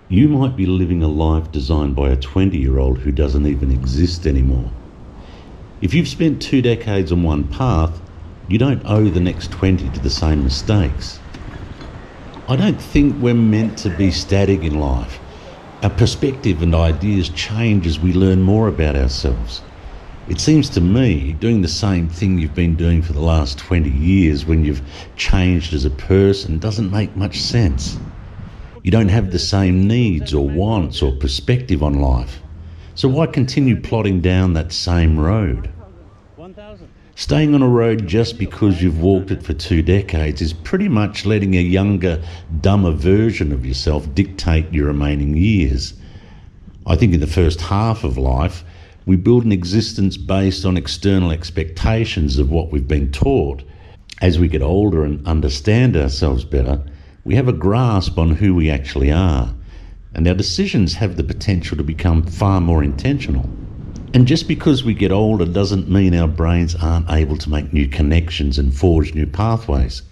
You might be living a life designed by a 20-year-old who doesn't even exist anymore. If you've spent 2 decades on one path, you don't owe the next 20 to the same mistakes. I don't think we're meant to be static in life. Our perspective and ideas change as we learn more about ourselves. It seems to me doing the same thing you've been doing for the last 20 years when you've changed as a person doesn't make much sense. You don't have the same needs or wants or perspective on life. So why continue plodding down that same road? Staying on a road just because you've walked it for 2 decades is pretty much letting a younger, dumber version of yourself dictate your remaining years. I think in the first half of life, we build an existence based on external expectations of what we've been taught. As we get older and understand ourselves better, we have a grasp on who we actually are, and our decisions have the potential to become far more intentional. And just because we get older doesn't mean our brains aren't able to make new connections and forge new pathways.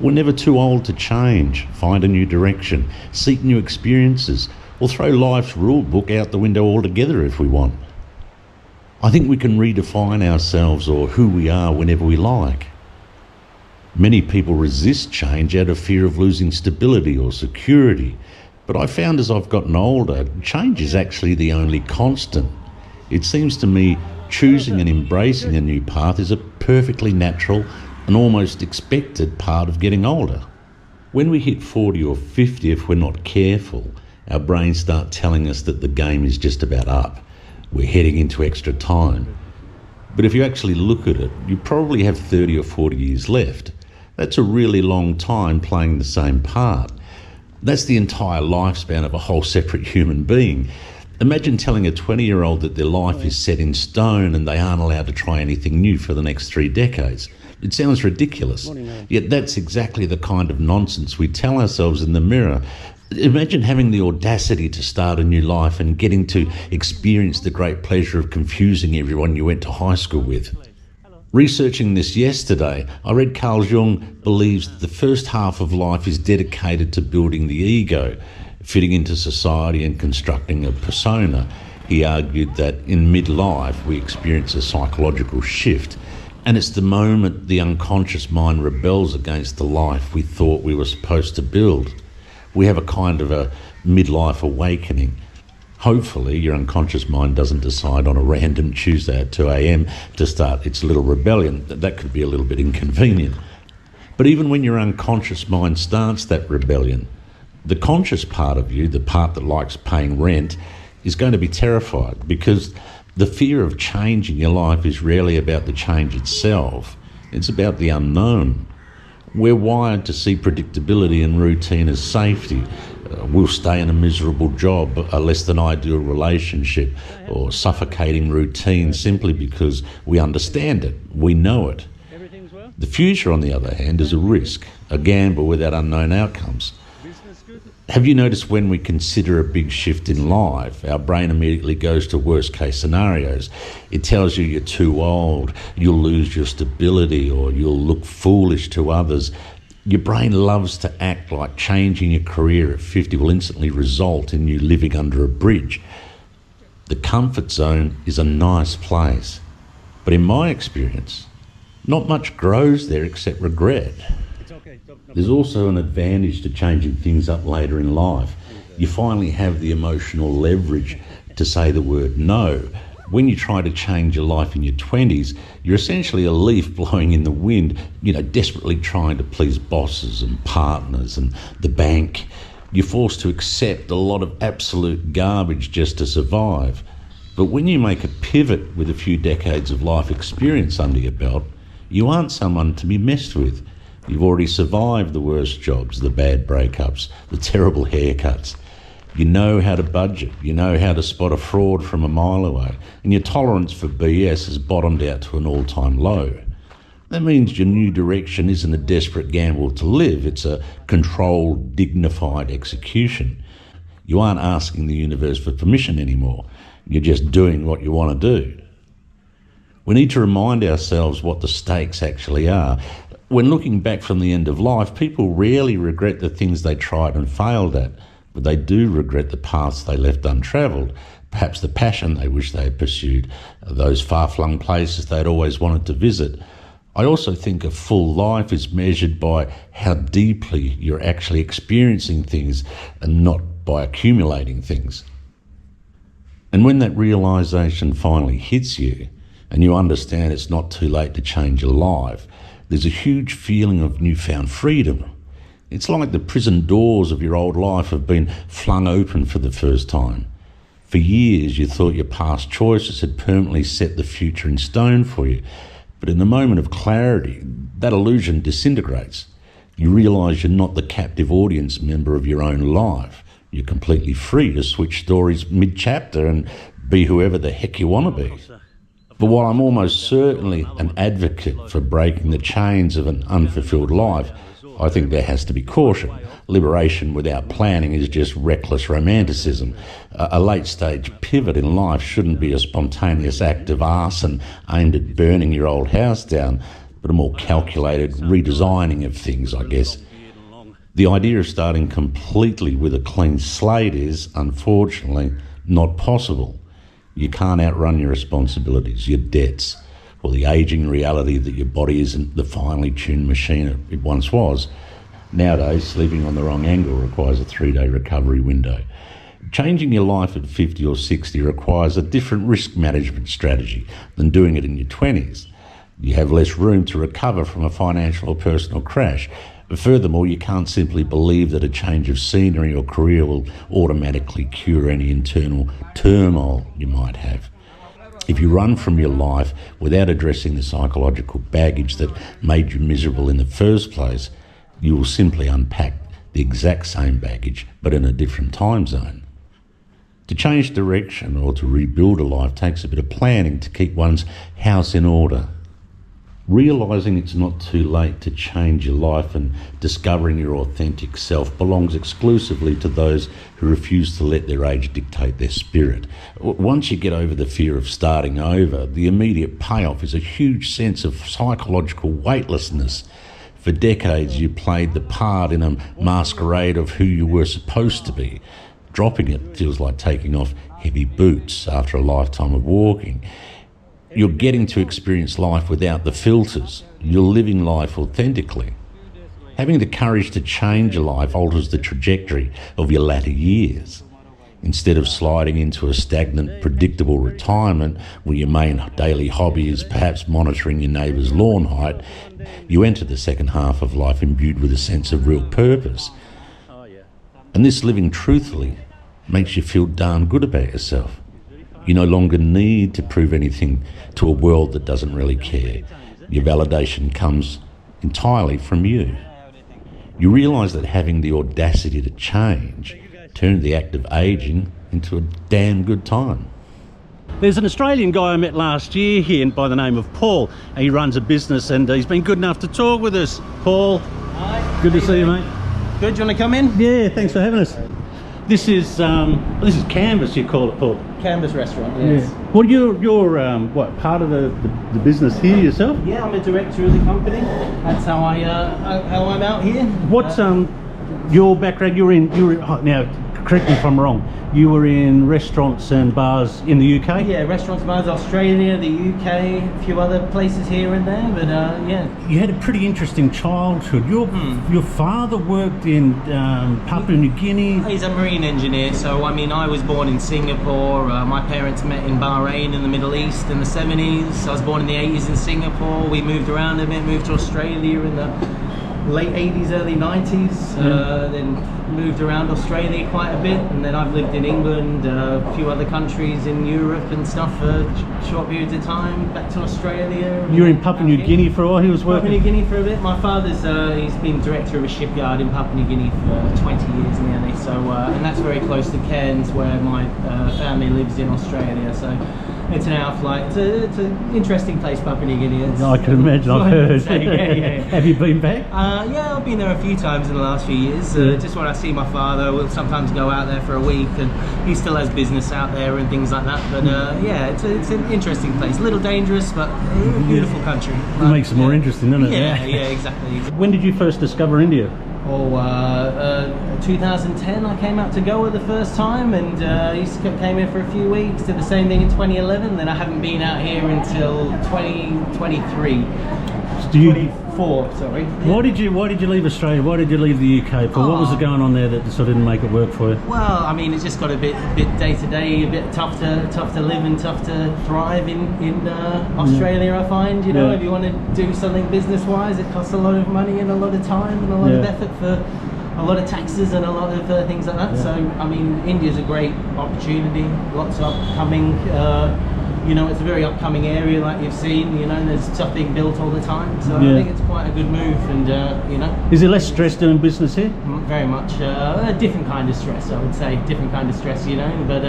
We're never too old to change, find a new direction, seek new experiences, or throw life's rulebook out the window altogether if we want. I think we can redefine ourselves or who we are whenever we like. Many people resist change out of fear of losing stability or security, but I found as I've gotten older, change is actually the only constant. It seems to me choosing and embracing a new path is a perfectly natural and almost expected part of getting older. When we hit 40 or 50, if we're not careful, our brains start telling us that the game is just about up. We're heading into extra time. But if you actually look at it, you probably have 30 or 40 years left. That's a really long time playing the same part. That's the entire lifespan of a whole separate human being. Imagine telling a 20-year-old that their life is set in stone and they aren't allowed to try anything new for the next 3 decades. It sounds ridiculous, yet that's exactly the kind of nonsense we tell ourselves in the mirror. Imagine having the audacity to start a new life and getting to experience the great pleasure of confusing everyone you went to high school with. Researching this yesterday, I read Carl Jung believes that the first half of life is dedicated to building the ego, fitting into society and constructing a persona. He argued that in midlife we experience a psychological shift, and it's the moment the unconscious mind rebels against the life we thought we were supposed to build. We have a kind of a midlife awakening. Hopefully your unconscious mind doesn't decide on a random Tuesday at 2 a.m. to start its little rebellion. That could be a little bit inconvenient. But even when your unconscious mind starts that rebellion, the conscious part of you, the part that likes paying rent, is going to be terrified, because the fear of change in your life is rarely about the change itself. It's about the unknown. We're wired to see predictability and routine as safety. We'll stay in a miserable job, a less than ideal relationship, or suffocating routine simply because we understand it, we know it. The future, on the other hand, is a risk, a gamble without unknown outcomes. Have you noticed when we consider a big shift in life, our brain immediately goes to worst case scenarios? It tells you you're too old, you'll lose your stability, or you'll look foolish to others. Your brain loves to act like changing your career at 50 will instantly result in you living under a bridge. The comfort zone is a nice place, but in my experience, not much grows there except regret. There's also an advantage to changing things up later in life. You finally have the emotional leverage to say the word no. When you try to change your life in your 20s, you're essentially a leaf blowing in the wind, desperately trying to please bosses and partners and the bank. You're forced to accept a lot of absolute garbage just to survive. But when you make a pivot with a few decades of life experience under your belt, you aren't someone to be messed with. You've already survived the worst jobs, the bad breakups, the terrible haircuts. You know how to budget, you know how to spot a fraud from a mile away, and your tolerance for BS has bottomed out to an all-time low. That means your new direction isn't a desperate gamble to live, it's a controlled, dignified execution. You aren't asking the universe for permission anymore, you're just doing what you want to do. We need to remind ourselves what the stakes actually are. When looking back from the end of life, people rarely regret the things they tried and failed at, but they do regret the paths they left untravelled, perhaps the passion they wish they had pursued, those far-flung places they'd always wanted to visit. I also think a full life is measured by how deeply you're actually experiencing things and not by accumulating things. And when that realisation finally hits you and you understand it's not too late to change your life, there's a huge feeling of newfound freedom. It's like the prison doors of your old life have been flung open for the first time. For years you thought your past choices had permanently set the future in stone for you, but in the moment of clarity, that illusion disintegrates. You realise you're not the captive audience member of your own life. You're completely free to switch stories mid-chapter and be whoever the heck you want to be. But while I'm almost certainly an advocate for breaking the chains of an unfulfilled life, I think there has to be caution. Liberation without planning is just reckless romanticism. A late-stage pivot in life shouldn't be a spontaneous act of arson aimed at burning your old house down, but a more calculated redesigning of things, I guess. The idea of starting completely with a clean slate is, unfortunately, not possible. You can't outrun your responsibilities, your debts, or the ageing reality that your body isn't the finely tuned machine it once was. Nowadays, sleeping on the wrong angle requires a 3-day recovery window. Changing your life at 50 or 60 requires a different risk management strategy than doing it in your 20s. You have less room to recover from a financial or personal crash. Furthermore, you can't simply believe that a change of scenery or career will automatically cure any internal turmoil you might have. If you run from your life without addressing the psychological baggage that made you miserable in the first place, you will simply unpack the exact same baggage, but in a different time zone. To change direction or to rebuild a life takes a bit of planning to keep one's house in order. Realising it's not too late to change your life and discovering your authentic self belongs exclusively to those who refuse to let their age dictate their spirit. Once you get over the fear of starting over, the immediate payoff is a huge sense of psychological weightlessness. For decades you played the part in a masquerade of who you were supposed to be. Dropping it feels like taking off heavy boots after a lifetime of walking. You're getting to experience life without the filters. You're living life authentically. Having the courage to change your life alters the trajectory of your latter years. Instead of sliding into a stagnant, predictable retirement where your main daily hobby is perhaps monitoring your neighbour's lawn height, you enter the second half of life imbued with a sense of real purpose. And this living truthfully makes you feel darn good about yourself. You no longer need to prove anything to a world that doesn't really care. Your validation comes entirely from you. You realise that having the audacity to change turned the act of ageing into a damn good time. There's an Australian guy I met last year here by the name of Paul. He runs a business and he's been good enough to talk with us. Paul, hi. Good to see you, mate. Good, do you want to come in? Yeah, thanks for having us. This is Canvas, you call it, Paul? Canvas restaurant, yes. Yeah. Well, you're what, part of the business here yourself? Yeah, I'm a director of the company. That's how I'm out here. What's your background? Now, correct me if I'm wrong. You were in restaurants and bars in the UK? Yeah, restaurants, bars, Australia, the UK, a few other places here and there, but yeah. You had a pretty interesting childhood. Your father worked in Papua New Guinea. He's a marine engineer, so I mean, I was born in Singapore. My parents met in Bahrain in the Middle East in the 70s. I was born in the 80s in Singapore. We moved around a bit, moved to Australia in the late 80s, early 90s, then moved around Australia quite a bit, and then I've lived in England, a few other countries in Europe and stuff for short periods of time, back to Australia. You were in Papua New Guinea for a while. He was working? Papua New Guinea for a bit. My father's, he's been director of a shipyard in Papua New Guinea for 20 years nearly, so, and that's very close to Cairns where my family lives in Australia, so it's an hour flight. It's an interesting place, Papua New Guinea. I can imagine, I've heard. Yeah. Have you been back? Yeah, I've been there a few times in the last few years. Just when I see my father, we'll sometimes go out there for a week, and he still has business out there and things like that. But yeah, it's an interesting place. A little dangerous, but a beautiful country. It makes it more interesting, doesn't it? Yeah, exactly. When did you first discover India? 2010 I came out to Goa the first time, and came here for a few weeks, did the same thing in 2011, then I haven't been out here until 2023. Do you, 24, sorry. why did you leave Australia? Why did you leave the UK for? What was going on there that sort of didn't make it work for you? Well, I mean, it's just got a bit day to day, a bit tough to live and tough to thrive in Australia. I find, you know, if you want to do something business wise, it costs a lot of money and a lot of time and a lot of effort for a lot of taxes and a lot of things like that. So, I mean, India's a great opportunity. Lots of upcoming. You know, it's a very upcoming area, like you've seen. You know, there's stuff being built all the time. So I think it's quite a good move. And you know, is there less stress doing business here? Very much a different kind of stress, I would say. Different kind of stress, you know. But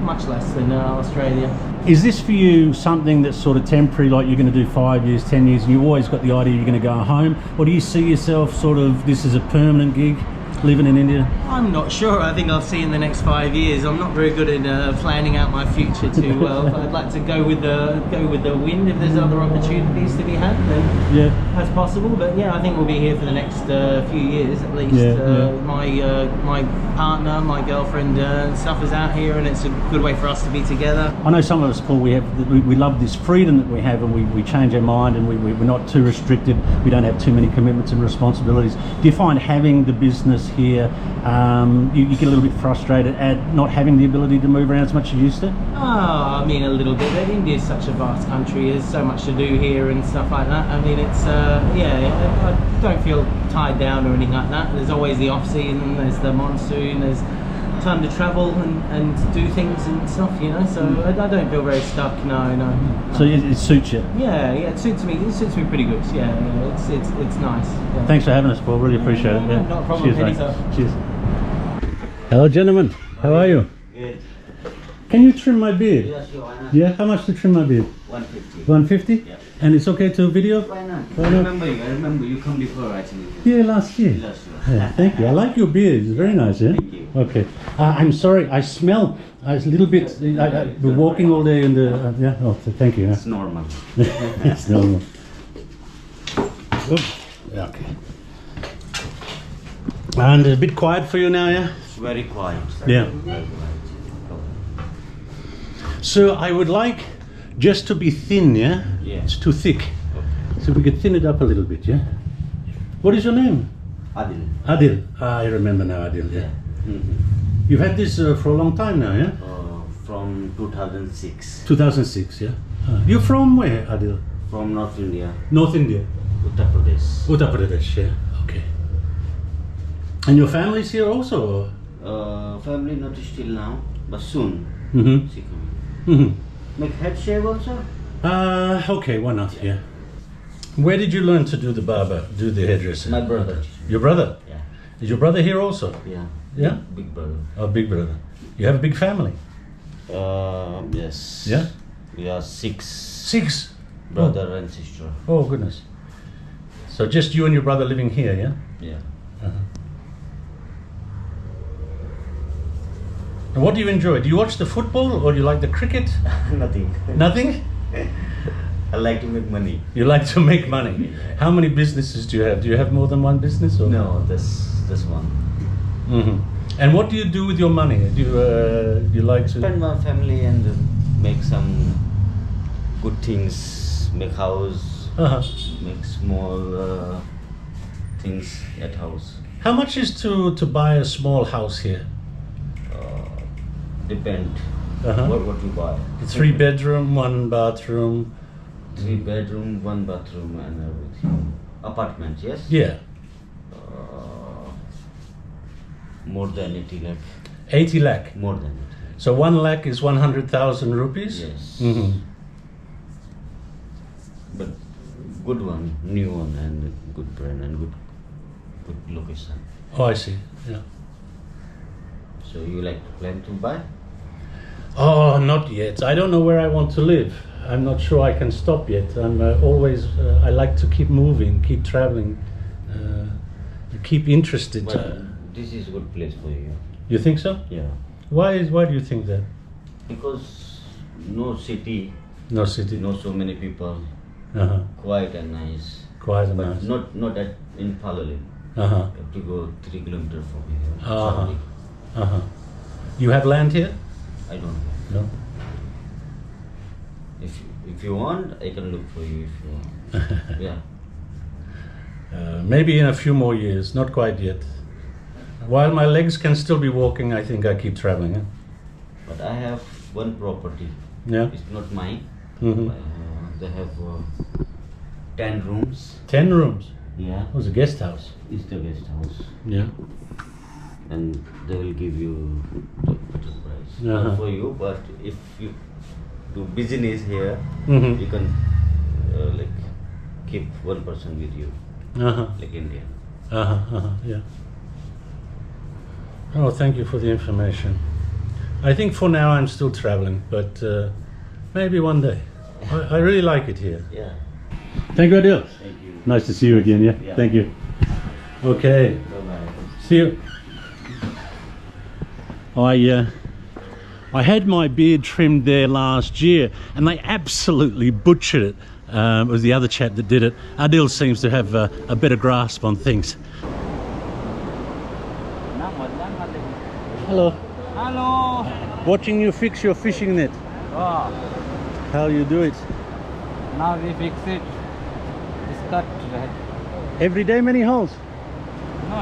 much less than Australia. Is this for you something that's sort of temporary, like you're going to do 5 years, 10 years, and you've always got the idea you're going to go home? Or do you see yourself sort of, this is a permanent gig, living in India? I'm not sure. I think I'll see in the next 5 years. I'm not very good at planning out my future too well. But I'd like to go with the wind. If there's other opportunities to be had, then that's possible. But yeah, I think we'll be here for the next few years at least. My partner, my girlfriend, stuff is out here, and it's a good way for us to be together. I know some of us, Paul, we love this freedom that we have, and we change our mind, and we're not too restricted. We don't have too many commitments and responsibilities. Do you find having the business here, you get a little bit frustrated at not having the ability to move around as much as you used to? Oh, I mean, a little bit. India is such a vast country. There's so much to do here and stuff like that. I mean, it's I don't feel tied down or anything like that. There's always the off season. There's the monsoon. There's time to travel and do things and stuff, you know. So I don't feel very stuck. No. So it suits you? Yeah, it suits me. It suits me pretty good. Yeah, it's nice. Yeah. Thanks for having us, Paul. Really appreciate it. Yeah. Not a problem. Cheers, mate. Cheers. Hello, gentlemen. How are you? Good. Can you trim my beard? Yes, why not? Yeah. How much to trim my beard? 150. 150? Yeah. And it's okay to video? Why not? Why I not? remember you come before actually. Yeah, last year. Last year. Yeah, thank you. I like your beard. It's very nice, yeah? Thank you. Okay. I'm sorry. I smell a little bit. I've been walking all day in the... yeah. Oh, thank you. It's normal. It's normal. Oops. Yeah, okay. And a bit quiet for you now, yeah? It's very quiet. Yeah. Very quiet. So I would like just to be thin, yeah? Yeah. It's too thick. Okay. So we could thin it up a little bit, yeah? What is your name? Adil. Adil. I remember now, Adil, yeah. Mm-hmm. You've had this for a long time now, yeah? From 2006. 2006, yeah? You're from where, Adil? From North India. North India. Uttar Pradesh. Uttar Pradesh, yeah? Okay. And your family's here also? Family not still now, but soon. Mm-hmm. She coming. Mm-hmm. Make head shave also? Okay, why not, yeah. Where did you learn to do the barber, do the hairdresser? My brother. Your brother? Yeah. Is your brother here also? Yeah. Yeah? Big brother. Oh, big brother. You have a big family? Yes. Yeah? We are 6 6? brother and sister. Oh, goodness. So just you and your brother living here, yeah? Yeah. And what do you enjoy? Do you watch the football or do you like the cricket? Nothing. Nothing? I like to make money. You like to make money. How many businesses do you have? Do you have more than one business? Or? No, this one. Mm-hmm. And what do you do with your money? Do you like to... Spend my family and make some good things, make house, make small things at house. How much is to buy a small house here? Depend what you buy. 3 bedroom, 1 bathroom. 3 bedroom, 1 bathroom and everything. Apartment, yes? Yeah. More than 80 lakh. 80 lakh? More than 80 lakh. So 1 lakh is 100,000 rupees? Yes. Mm-hmm. But good one, new one and good brand and good location. Oh, I see. Yeah. So you like to plan to buy? Oh, not yet. I don't know where I want to live. I'm not sure I can stop yet. I'm always, I like to keep moving, keep traveling, keep interested. But this is a good place for you. You think so? Yeah. Why do you think that? Because no city, No city. not so many people, quiet and nice. Quiet and But nice. not in Palolin. Uh-huh. You have to go 3 kilometers from here. Uh-huh. Sorry, Uh-huh. You have land here? I don't know. No. If you want, I can look for you if you want. Yeah. Maybe in a few more years, not quite yet. While my legs can still be walking, I think I keep traveling. Eh? But I have one property. Yeah. It's not mine. Mm-hmm. They have 10 rooms. 10 rooms. Yeah. It was a guest house. It's the guest house. Yeah. And they will give you the better price. Uh-huh. Not for you, but if you do business here, Mm-hmm. you can like keep one person with you, Uh-huh. like Indian. Uh-huh. Uh-huh. Yeah. Oh, thank you for the information. I think for now I'm still traveling, but maybe one day. I really like it here. Yeah. Thank you, Adil. Thank you. Nice to see you again, yeah? Yeah. Thank you. Okay. Bye-bye. See you. I had my beard trimmed there last year and they absolutely butchered it. It was the other chap that did it. Adil seems to have a better grasp on things. Hello. Hello. Watching you fix your fishing net. Oh, How you do it? now we fix it. It's cut. Right? Every day many holes? No,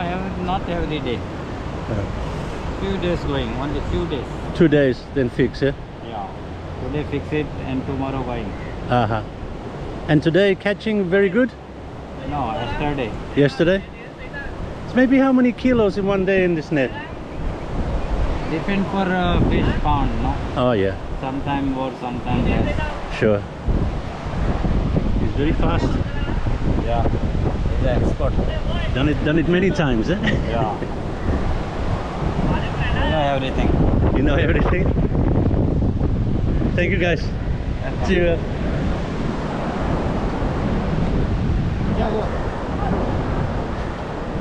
not every day. Few days going, only few days. 2 days, then fix, yeah? Yeah. Today fix it and tomorrow going. Uh-huh. And today catching very good? No, yesterday. Yesterday? It's maybe how many kilos in one day in this net? Depend for fish pound, no? Oh yeah, Sometime more, sometime less. sure. It's very fast. Yeah. He's an expert. Done it many times, eh? Yeah. I know everything. You know everything? Thank you guys. See you.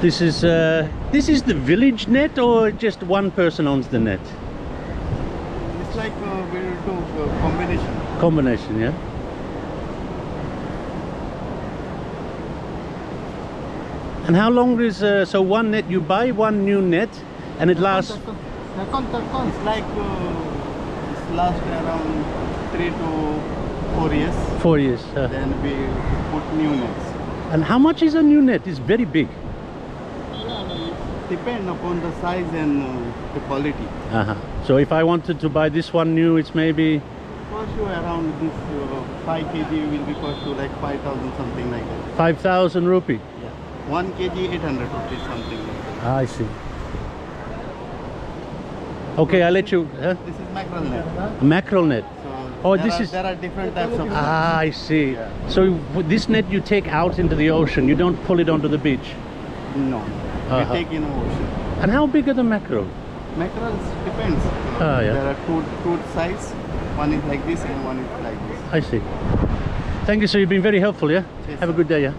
This is the village net or just one person owns the net? It's like we'll do combination. Combination, yeah? And how long is, so one net, you buy one new net and it lasts? It's like it's last around 3 to 4 years. 4 years. Then we put new nets. And how much is a new net? It's very big. Depend upon the size and the quality. Uh-huh. So if I wanted to buy this one new, it's maybe Cost you around this 5 kg will be cost you like 5,000 something like that. 5,000 rupee. Yeah. 1 kg 800 rupees something like that. I see. Okay, I'll let you. Huh? This is mackerel net. A mackerel net. So Oh, this is. there are different types of Ah, I see. Yeah. So this net you take out into the ocean. You don't pull it onto the beach. No. Uh-huh. We take in ocean. And how big are the mackerel? Mackerels depends. Ah, yeah. There are two size. One is like this and one is like this. I see. Thank you, sir. You've been very helpful. Yeah. Yes, Have a sir. good day. Yeah.